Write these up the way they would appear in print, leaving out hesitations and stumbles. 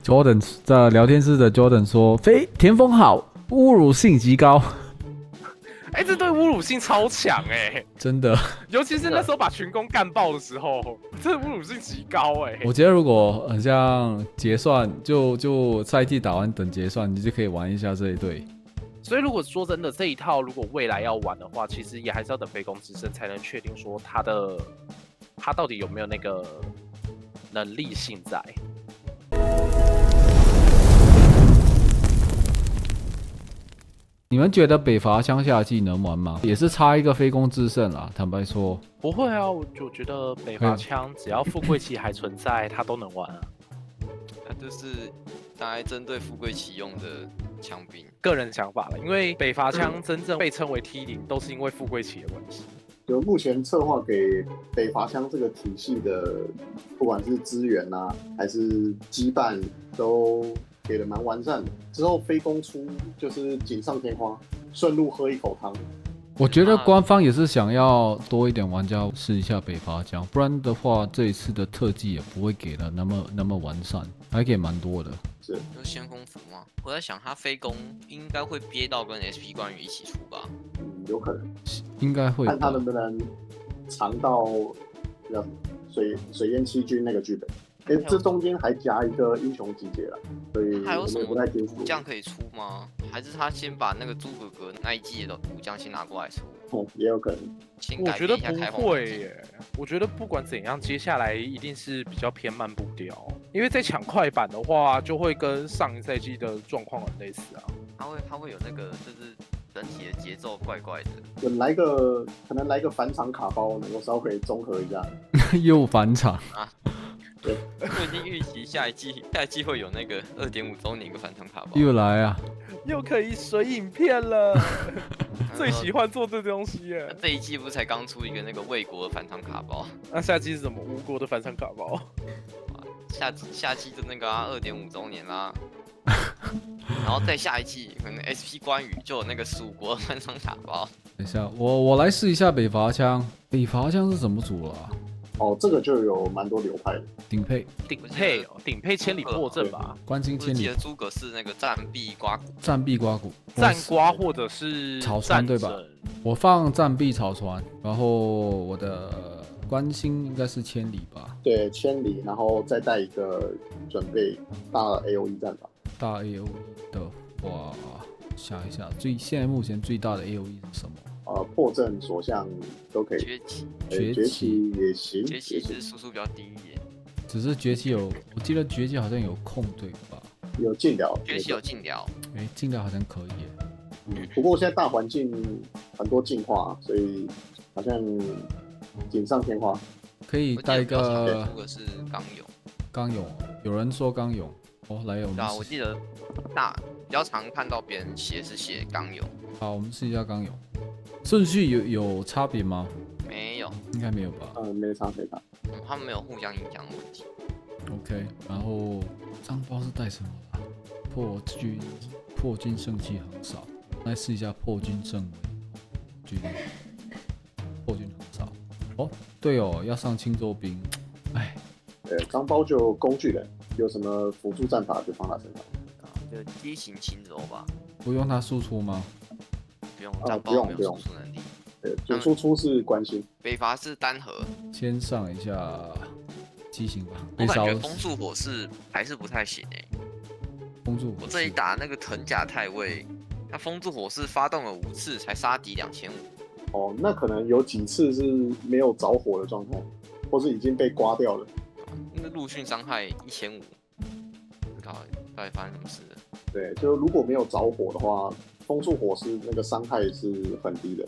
Jordan 在聊天室的 Jordan 说，田丰好，侮辱性极高。这对侮辱性超强真的。尤其是那时候把群攻干爆的时候，这侮辱性极高我觉得如果很像结算，就赛季打完等结算，你就可以玩一下这一队。所以如果说真的这一套，如果未来要玩的话，其实也还是要等非攻之声才能确定说他到底有没有那个能力性在。你们觉得北伐乡下季能玩吗？也是差一个非攻之胜啦，坦白说。不会啊，我觉得北伐枪只要富贵旗还存在，它都能玩啊。它就是拿来针对富贵旗用的枪兵。个人想法了，因为北伐枪真正被称为 T0，都是因为富贵旗的关系。就目前策划给北伐枪这个体系的，不管是资源啊，还是羁绊，都给的蛮完善的。之后非攻出就是锦上添花，顺路喝一口汤。我觉得官方也是想要多一点玩家试一下北伐疆，不然的话这一次的特技也不会给的那么完善，还给蛮多的。是，有先锋服吗？我在想他非攻应该会憋到跟 SP 关羽一起出吧？有可能，应该会。看他能不能尝到叫水淹七军那个剧本。这中间还夹一个英雄集结了，所以还有什么不太清楚武将可以出吗？还是他先把那个猪哥哥那一季的武将先拿过来出？也有可能。我觉得不会耶，我觉得不管怎样，接下来一定是比较偏慢步调，因为在抢快板的话，就会跟上一赛季的状况很类似啊。他会有那个就是整体的节奏怪怪的。可能来个返场卡包，能够稍微综合一下。又返场啊！对，我已经预期下一季会有那个2.5周年一个返场卡包。又来啊！又可以水影片了，最喜欢做这东西耶。这一季不是才刚出一个那个魏国的返场卡包？那下季是什么？吴国的返场卡包？下季就那个2.5周年啦。然后再下一季可能 SP 关羽就有那个15国的返场卡包。等一下，我来试一下北伐枪。北伐枪是怎么组了啊？这个就有蛮多流派的。顶配千里破阵吧。关心千里。我记得诸葛是那个战壁刮骨。战壁刮骨。战刮或者是草船对吧？我放战壁草船，然后我的关心应该是千里吧？对，千里，然后再带一个准备大 AOE 战法。大 AOE 的话，想一下，现在目前最大的 AOE 是什么？破阵所向都可以。崛起也行。崛起是输出比较低一点。只是崛起我记得崛起好像有控对吧？有禁疗。崛起有禁疗。禁疗好像可以耶。不过现在大环境很多进化，所以好像锦上添花。可以带一个。出的是刚勇。刚勇，有人说刚勇。来我们。我记得比较常看到别人写刚勇。好，我们试一下刚勇。顺序有差别吗？没有，应该没有吧？没差。他们没有互相影响的问题。OK， 然后张包是带什么啊？破军圣器很少，来试一下破军圣军。破军很少。对哦，要上青州兵。张包就工具人，有什么辅助战法就放他身上。就机型轻柔吧。不用他输出吗？不用，张包没有输出能力。对，就输出是关心。北伐是单核。先上一下机型吧。我感觉风速火势还是不太行风速火势。我这里打那个藤甲太尉，他风速火势发动了5次才杀敌2500。那可能有几次是没有着火的状态，或是已经被刮掉了。那陆逊伤害1500，不知道到底发生什么事了。对，就如果没有着火的话，风速火势那个伤害是很低的。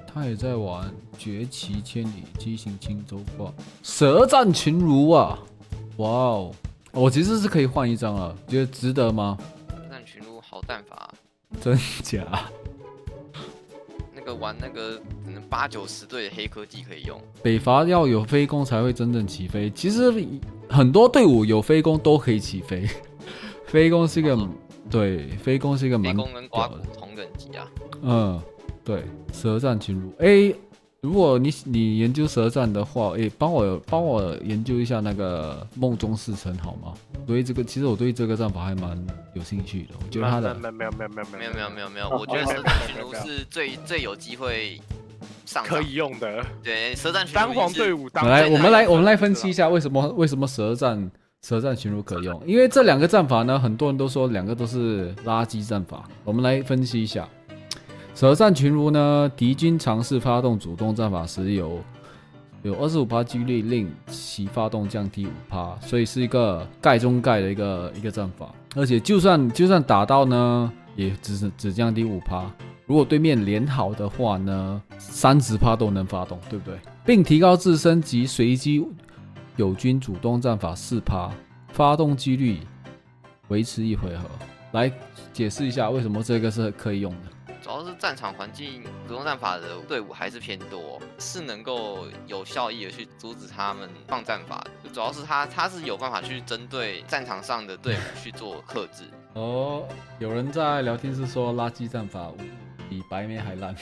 他也在玩崛起千里机型青州挂舌战群儒啊！哇哦，我其实是可以换一张了，觉得值得吗？舌战群儒好战法。真假？那个玩那个可能8、90队的黑科技可以用。北伐要有飞攻才会真正起飞，其实很多队伍有飞攻都可以起飞。飞攻是一个对，飞攻是一个蛮飞攻跟刮骨同等级啊。对，舌战群儒。如果你研究舌战的话，帮我研究一下那个梦中四城好吗？其实我对这个战法还蛮有兴趣的。我觉得他的没有，我觉得舌战群儒是最有机会上可以用的。对，舌战群儒单黄队伍当我们来分析一下为什么舌战群儒可用，因为这两个战法呢，很多人都说两个都是垃圾战法。我们来分析一下。舌战群儒呢，敌军尝试发动主动战法时有 25% 几率令其发动降低 5%， 所以是一个盖中盖的一个战法。而且就算打到呢，也只降低 5%。如果对面连好的话呢，30%都能发动，对不对？并提高自身及随机友军主动战法 4%， 发动几率维持1回合。来解释一下为什么这个是可以用的。主要是战场环境主动战法的队伍还是偏多，是能够有效益的去阻止他们放战法。主要是他是有办法去针对战场上的队伍去做克制。有人在聊天室说垃圾战法比白眉还烂。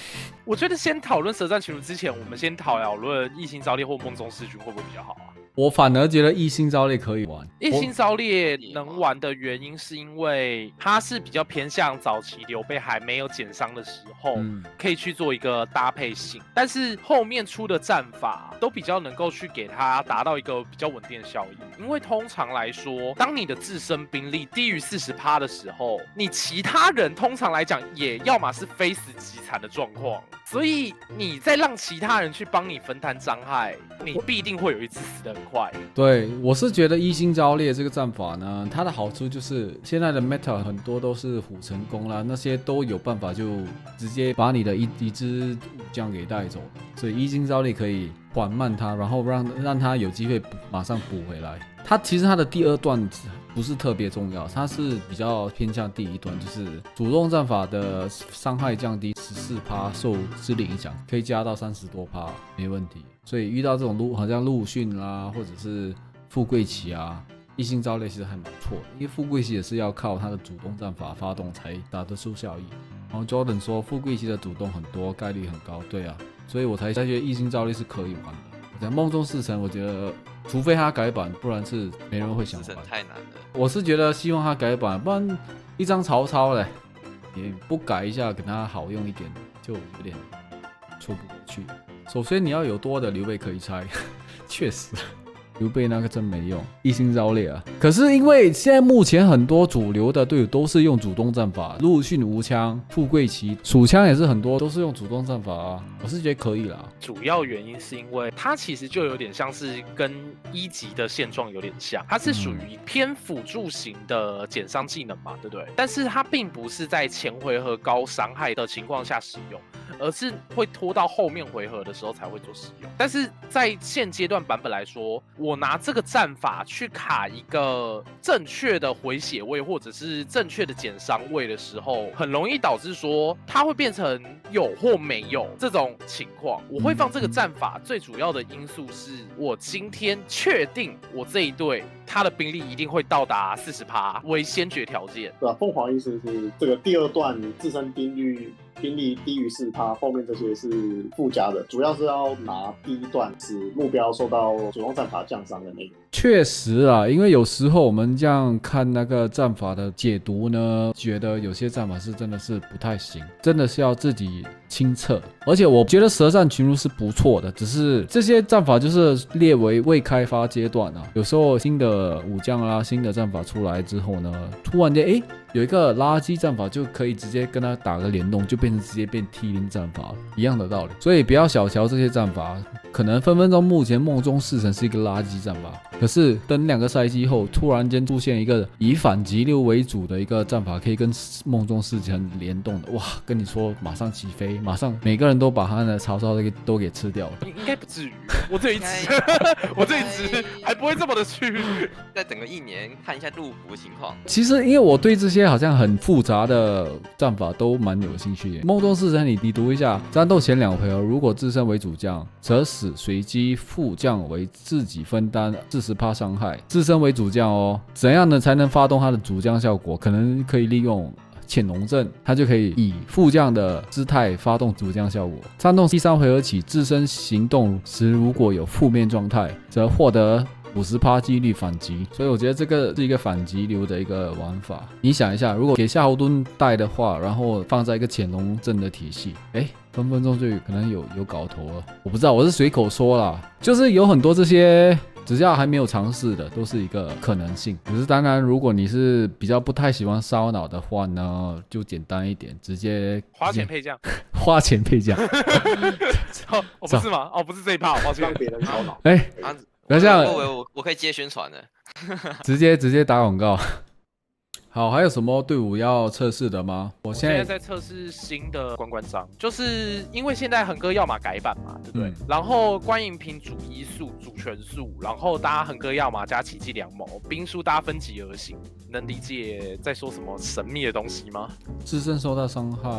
我觉得先讨论舌战群儒之前，我们先讨论异星召猎或梦中弑君会不会比较好啊？我反而觉得异星召猎可以玩。异星召猎能玩的原因是因为它是比较偏向早期刘备还没有减伤的时候，可以去做一个搭配性，但是后面出的战法都比较能够去给它达到一个比较稳定的效益。因为通常来说，当你的自身兵力低于40%的时候，你其他人通常来讲也要么是非死即残的状况，所以你再让其他人去帮你分摊伤害，你必定会有一次死得很快。对，我是觉得异星召猎这个战法呢，它的好处就是现在的 meta 很多都是虎成功啦，那些都有办法就直接把你的一支武将给带走，所以异星召猎可以缓慢它，然后让它有机会马上补回来。其实它的第二段不是特别重要，它是比较偏向第一段，就是主动战法的伤害降低14%，受智力影响可以加到30多%，没问题。所以遇到这种好像陆逊啦，或者是富贵骑啊，异星召猎其实还蛮错的，因为富贵骑也是要靠他的主动战法发动才打得出效益。然后 Jordan 说富贵骑的主动很多，概率很高，对啊，所以我才觉得异星召猎是可以玩的。在梦中弑城，我觉得除非他改版，不然是没人会想玩。太难了。我是觉得希望他改版，不然一张曹操嘞，也不改一下给他好用一点，就有点说不过去。首先你要有多的刘备可以拆，确实。刘备那个真没用，异星召猎啊！可是因为现在目前很多主流的队伍都是用主动战法，陆逊无枪，富贵骑蜀枪也是很多都是用主动战法啊，我是觉得可以啦。主要原因是因为它其实就有点像是跟一级的现状有点像，它是属于偏辅助型的减伤技能嘛，对不对？但是它并不是在前回合高伤害的情况下使用，而是会拖到后面回合的时候才会做使用。但是在现阶段版本来说，我拿这个战法去卡一个正确的回血位或者是正确的减伤位的时候，很容易导致说它会变成有或没有这种情况。我会放这个战法最主要的因素是我今天确定我这一队他的兵力一定会到达40%为先决条件。对啊，凤凰意思是这个第二段自身兵力低于4%，后面这些是附加的，主要是要拿第一段使目标受到主动战法降伤的那个。确实啊，因为有时候我们这样看那个战法的解读呢，觉得有些战法是真的是不太行，真的是要自己亲测。而且我觉得舌战群儒是不错的，只是这些战法就是列为未开发阶段啊。有时候新的武将啦、新的战法出来之后呢，突然间有一个垃圾战法就可以直接跟他打个联动，就变成直接变 T0 战法，一样的道理。所以不要小瞧这些战法，可能分分钟目前梦中弑城是一个垃圾战法，可是等2个赛季后，突然间出现一个以反击流为主的一个战法，可以跟梦中弑城联动的，哇！跟你说，马上起飞，马上每个人都把他的曹操都给吃掉了。应该不至于，我这一支还不会这么的去。再等个1年，看一下入伏情况。其实因为我对这些好像很复杂的战法都蛮有兴趣的。梦中弑城你读一下，战斗前2回合，如果自身为主将，则使随机副将为自己分担40%伤害，自身为主将哦。怎样呢才能发动他的主将效果？可能可以利用潜龙阵，它就可以以副将的姿态发动主将效果。战斗第3回合起，自身行动时如果有负面状态，则获得50%几率反击，所以我觉得这个是一个反击流的一个玩法。你想一下，如果给夏侯惇带的话，然后放在一个潜龙阵的体系，分分钟就可能有搞头了。我不知道，我是随口说啦，就是有很多这些只要还没有尝试的，都是一个可能性。只是当然，如果你是比较不太喜欢烧脑的话呢，就简单一点，直接花钱配将，花钱配将。不是吗？不是这一趴，抱歉。让别人烧脑。不要这样，我可以接宣传的，直接打广告。好，还有什么队伍要测试的吗？我现在在测试新的关关章，就是因为现在横哥要么改版嘛，对不对？然后关银屏主医术、主拳术，然后大家横哥要么加奇迹良谋，兵术大家分级而行，能理解在说什么神秘的东西吗？自身受到伤害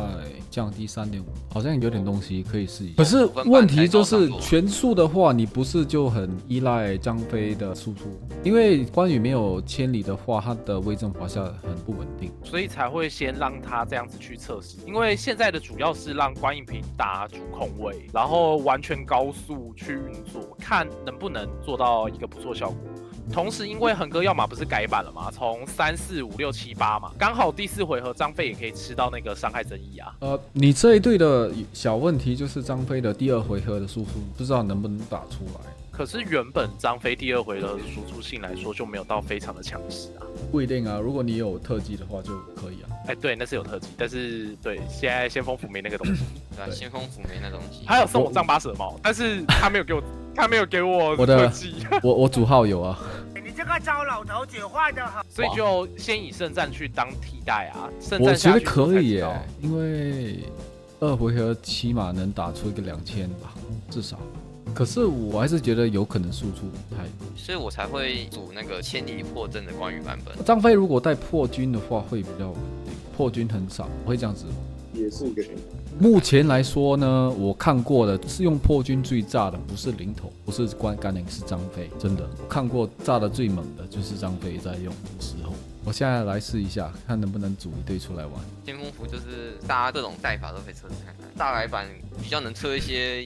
降低3.5，好像有点东西可以试一下。可是问题就是拳术的话，你不是就很依赖张飞的输出？因为关羽没有千里的话，他的威震华夏很不稳定，所以才会先让他这样子去测试。因为现在的主要是让关银屏打主控位，然后完全高速去运作，看能不能做到一个不错效果。同时，因为横哥要么不是改版了嘛，从3、4、5、6、7、8嘛，刚好第4回合张飞也可以吃到那个伤害增益啊。你这一队的小问题就是张飞的第2回合的输出，不知道能不能打出来。可是原本张飞第2回合的输出性来说就没有到非常的强势啊。不一定啊，如果你有特技的话就可以啊。对，那是有特技，但是对现在先锋府没那个东西。对啊，先锋府没那东西。还有送我丈八蛇帽，但是他没有给我特技。我主号有啊。你这个糟老头子坏的很。所以就先以圣战去当替代啊。圣战下去我觉得可以耶，因为2回合起码能打出一个2000吧，至少。可是我还是觉得有可能输出不太，所以我才会组那个千里破阵的关羽版本。张飞如果带破军的话会比较稳定，破军很少，我会这样子。也是一个选择。目前来说呢，我看过的是用破军最炸的，不是零头，不是甘宁，是张飞。真的，我看过炸的最猛的就是张飞在用的时候。我现在来试一下，看能不能组一队出来玩。先锋服就是大家各种带法都可以测试看看，大改版比较能测一些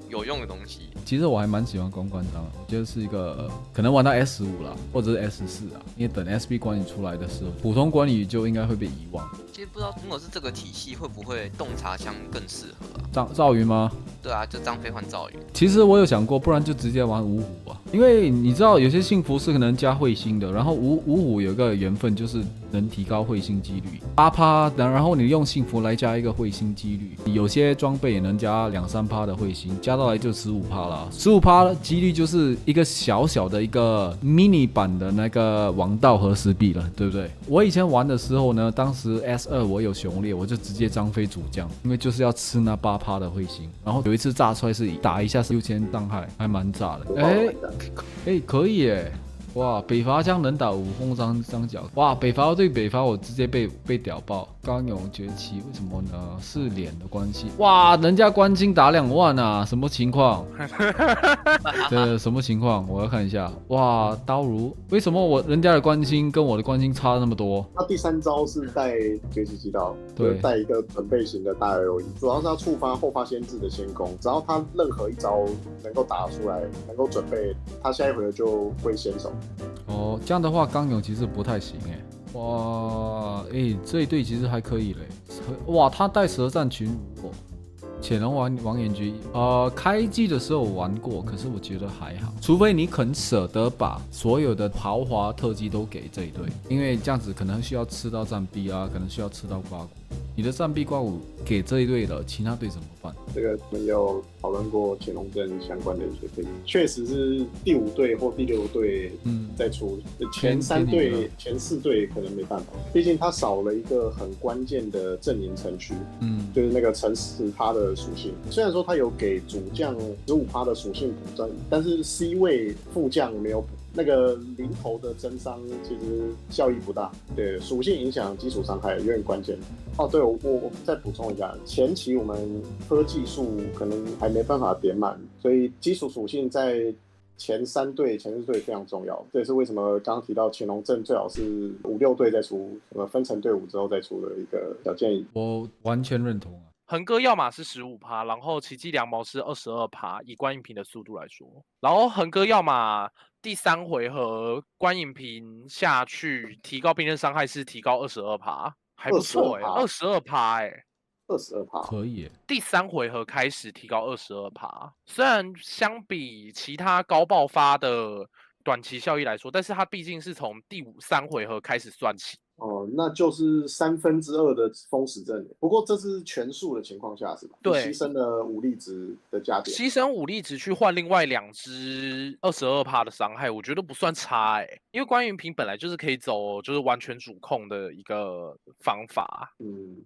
有用的东西。其实我还蛮喜欢关章的，我觉得是一个可能玩到 S5啦，或者是 S4啊，因为等 SB 关羽出来的时候，普通关羽就应该会被遗忘。其实不知道如果是这个体系，会不会洞察枪更适合啊？赵云吗？对啊，就张飞换赵云。其实我有想过，不然就直接玩五虎啊，因为你知道有些幸福是可能加彗星的，然后五虎有一个缘分就是能提高彗星几率8%，然后你用幸福来加一个彗星几率，有些装备也能加2-3%的彗星，加到来就15%啦，15%几率就是一个小小的一个 mini 版的那个王道和石壁了，对不对？我以前玩的时候呢，当时 S2 我有雄烈，我就直接张飞主将，因为就是要吃那8%的彗星，然后有一次炸出来是打一下6000伤害，还蛮炸的。可以耶。哇，北伐将能打5轰张角，哇，北伐对北伐我直接被屌爆。刚勇崛起，为什么呢？是脸的关系。哇，人家关金打2万啊，什么情况？什么情况？我要看一下。哇，刀如，为什么人家的关金跟我的关金差那么多？他第3招是带崛起击刀，对，带一个准备型的大 LE， 主要是要触发后发先至的先攻，只要他任何一招能够打出来，能够准备，他下一回合就会先手。哦，这样的话刚勇其实不太行哎。哇，这一队其实还可以嘞。哇，他带舌战群舞，潜龙王眼局，开季的时候玩过，可是我觉得还好，除非你肯舍得把所有的豪华特技都给这一队，因为这样子可能需要吃到战臂啊，可能需要吃到刮骨。你的战臂刮骨给这一队了，其他队怎么办？这个我们有讨论过潜龙阵相关的一些队，确实是第5队或第6队在出，前3队、前4队可能没办法，毕竟它少了一个很关键的阵营程序，就是那个乘10%的属性。虽然说它有给主将15%的属性补正，但是 C 位副将没有补。那个零头的增伤其实效益不大，对，属性影响基础伤害有点关键。对，我再补充一下，前期我们科技术可能还没办法点满，所以基础属性在前3队、前4队非常重要，这也是为什么刚刚提到潜龙阵最好是5、6队再出，什么分成队伍之后再出的一个小建议。我完全认同啊。横哥要么是15%，然后奇迹良毛是22%，以关银平的速度来说，然后横哥要么第3回合关银平下去提高兵刃伤害是提高22%，还不错哎，22%哎。22%可以耶，第3回合开始提高22%，虽然相比其他高爆发的短期效益来说，但是它毕竟是从第3回合开始算起。哦，那就是2/3的封死阵。不过这是全数的情况下是吧？对，牺牲了武力值的加点，牺牲武力值去换另外2只22%的伤害，我觉得不算差哎、因为关云平本来就是可以走就是完全主控的一个方法。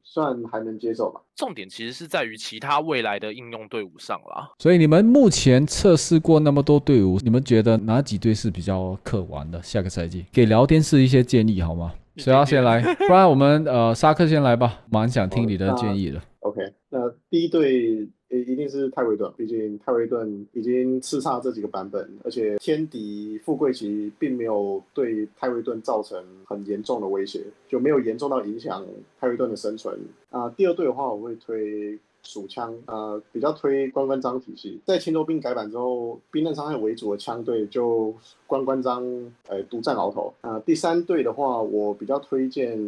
算还能接受吧。重点其实是在于其他未来的应用队伍上啦。所以你们目前测试过那么多队伍，你们觉得哪几队是比较可玩的？下个赛季给聊天室一些建议好吗？谁要先来？不然我们沙克先来吧，蛮想听你的建议的。OK， 那第一队一定是泰维顿，毕竟泰维顿已经叱咤这几个版本，而且天敌富贵旗并没有对泰维顿造成很严重的威胁，就没有严重到影响泰维顿的生存。第二队的话，我会推鼠枪，比较推关关张体系。在青州兵改版之后，兵刃伤害为主的枪队就关关张，独占鳌头。第3队的话，我比较推荐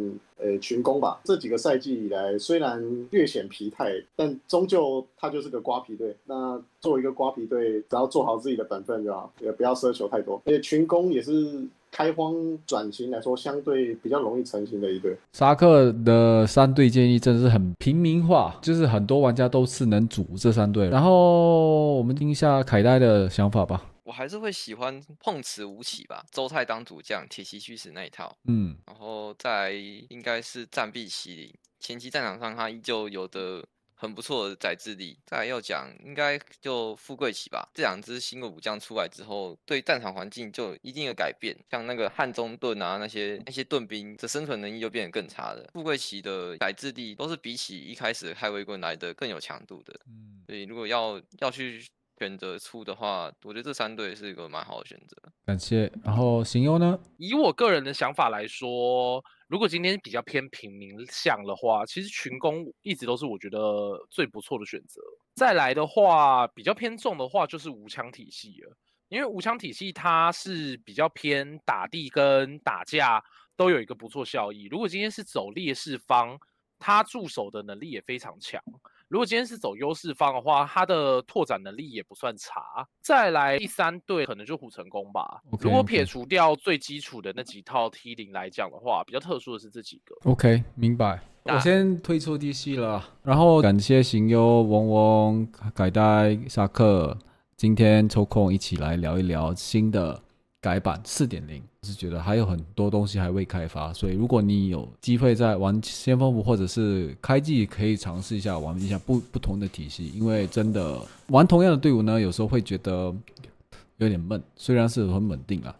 群攻吧。这几个赛季以来，虽然略显疲态，但终究它就是个瓜皮队。那作为一个瓜皮队，只要做好自己的本分就好，也不要奢求太多。而且群攻也是开荒转型来说，相对比较容易成型的一队。沙克的3队建议真的是很平民化，就是很多玩家都是能组这3队。然后我们听一下凯代的想法吧。我还是会喜欢碰瓷吴起吧，周泰当主将，铁骑驱使那一套。然后再来应该是战壁麒麟，前期战场上他依旧有的很不错的载制力。再来要讲，应该就富贵旗吧。这2支新的武将出来之后，对战场环境就有一定的改变。像那个汉中盾啊，那些盾兵的生存能力就变得更差了。富贵旗的载制力都是比起一开始的开威棍来的更有强度的。所以如果要去选择出的话，我觉得这3队是一个蛮好的选择。感谢。然后行优呢？以我个人的想法来说，如果今天比较偏平民向的话，其实群攻一直都是我觉得最不错的选择。再来的话，比较偏重的话就是无枪体系了，因为无枪体系它是比较偏打地跟打架都有一个不错效益。如果今天是走劣势方，他驻守的能力也非常强。如果今天是走优势方的话，他的拓展能力也不算差。再来第3队可能就虎成功吧。如果撇除掉最基础的那几套 T0 来讲的话，比较特殊的是这几个。OK， 明白。我先退出 DC 了，然后感谢行优、嗡嗡、改代、沙克今天抽空一起来聊一聊新的改版 4.0， 是觉得还有很多东西还未开发，所以如果你有机会在玩先锋服或者是开季，可以尝试一下玩一下不同的体系，因为真的玩同样的队伍呢，有时候会觉得有点闷，虽然是很稳定啦。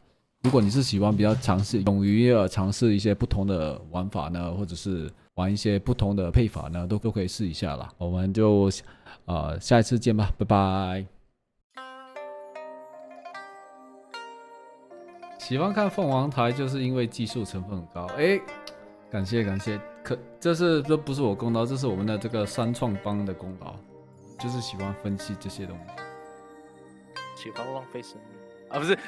如果你是喜欢比较勇于尝试一些不同的玩法呢，或者是玩一些不同的配法呢，都可以试一下啦。我们就下一次见吧，拜拜。喜欢看凤凰台就是因为技术成分很高，感谢，这不是我功劳，这是我们的这个三创帮的功劳，就是喜欢分析这些东西，喜欢浪费生命啊，不是。